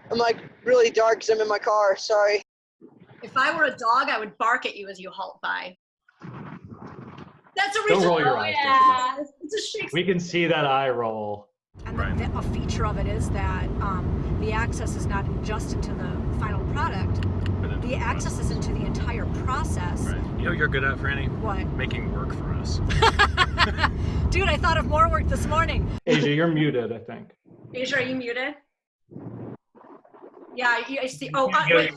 I'm like really dark because I'm in my car. Sorry. If I were a dog, I would bark at you as you halt by. That's a Don't roll your eyes. Yeah, it's a Shakespeare. We can see that eye roll. And Right. a feature of it is that the access is not just into the final product. The access is into the entire process. Right. You know what you're good at, Franny? What? Making work for us. Dude, I thought of more work this morning. Asia, you're muted, I think. Asia, are you muted? Yeah, I see. Oh, wait.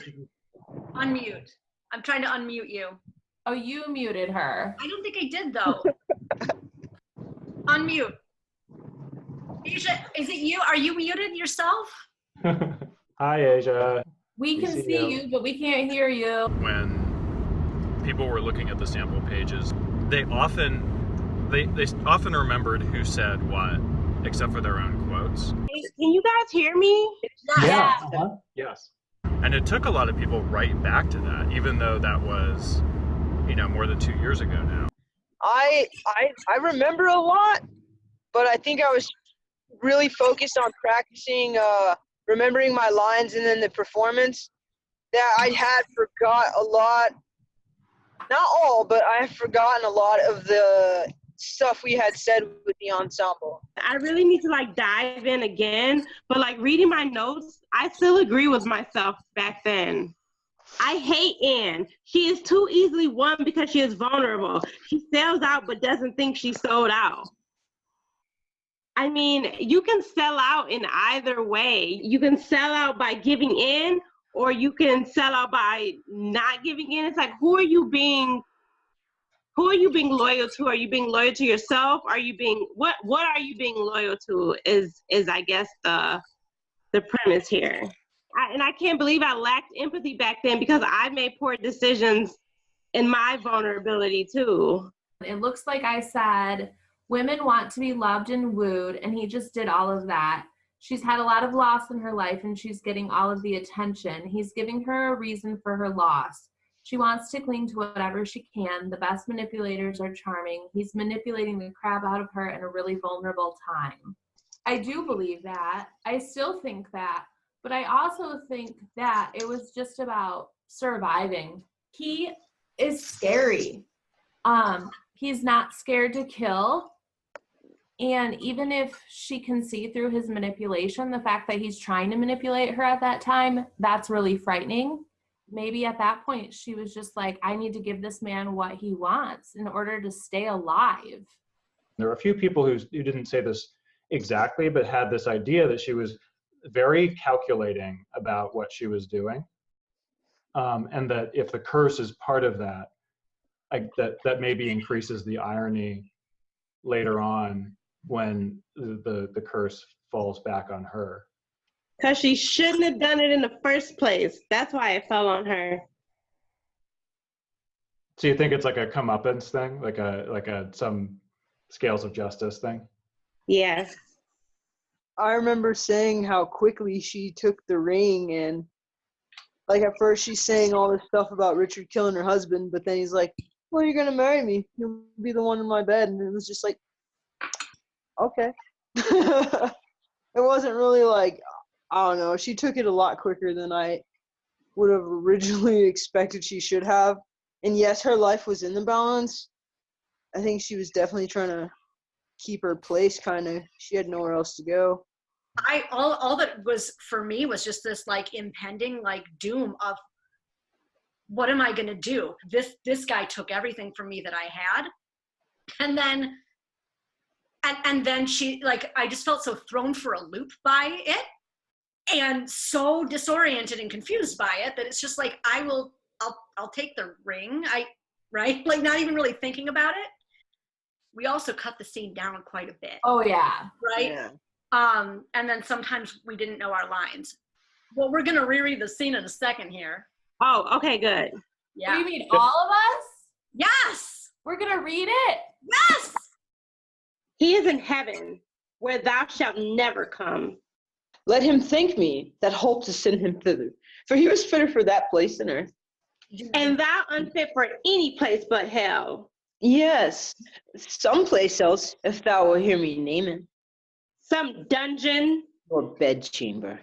Unmute. I'm trying to unmute you. Oh, you muted her. I don't think I did, though. Unmute. Asia, is it you? Are you muted yourself? Hi, Asia. We can see you, but we can't hear you. When people were looking at the sample pages, they often remembered who said what, except for their own quotes. Can you guys hear me? Yeah. Uh-huh. Yes. And it took a lot of people right back to that, even though that was, more than 2 years ago now. I remember a lot, but I think I was really focused on practicing remembering my lines and then the performance that I had forgot a lot. Not all, but I have forgotten a lot of the stuff we had said with the ensemble. I really need to dive in again, but reading my notes, I still agree with myself back then. I hate Anne. She is too easily won because she is vulnerable. She sells out but doesn't think she sold out. I mean, you can sell out in either way. You can sell out by giving in, or you can sell out by not giving in. It's who are you being loyal to? Are you being loyal to yourself? Are you being what are you being loyal to is I guess the premise here. And I can't believe I lacked empathy back then because I made poor decisions in my vulnerability too. It looks like I said, women want to be loved and wooed, and he just did all of that. She's had a lot of loss in her life, and she's getting all of the attention. He's giving her a reason for her loss. She wants to cling to whatever she can. The best manipulators are charming. He's manipulating the crap out of her in a really vulnerable time. I do believe that. I still think that. But I also think that it was just about surviving. He is scary. He's not scared to kill. And even if she can see through his manipulation, the fact that he's trying to manipulate her at that time, that's really frightening. Maybe at that point, she was just like, I need to give this man what he wants in order to stay alive. There were a few people who didn't say this exactly, but had this idea that she was very calculating about what she was doing. And that if the curse is part of that, that maybe increases the irony later on when the curse falls back on her. Because she shouldn't have done it in the first place. That's why it fell on her. So you think it's like a comeuppance thing, like a some scales of justice thing? Yes. I remember saying how quickly she took the ring, and at first she's saying all this stuff about Richard killing her husband, but then he's like, well, you're gonna marry me, you'll be the one in my bed, and it was just like, okay. It wasn't really I don't know, she took it a lot quicker than I would have originally expected she should have. And yes, her life was in the balance. I think she was definitely trying to keep her place, kind of. She had nowhere else to go. All that was for me was just this impending doom of, what am I gonna do? This guy took everything from me that I had, and then she I just felt so thrown for a loop by it, and so disoriented and confused by it that it's just I'll take the ring. Right? Not even really thinking about it. We also cut the scene down quite a bit. Oh yeah. Right? Yeah. And then sometimes we didn't know our lines. Well, we're gonna reread the scene in a second here. Oh, okay, good. Yeah. What do you mean, all of us? Yes! We're gonna read it? Yes! He is in heaven, where thou shalt never come. Let him thank me that hope to send him thither, for he was fitter for that place than earth. And thou unfit for any place but hell. Yes, someplace else, if thou will hear me name it. Some dungeon. or bedchamber.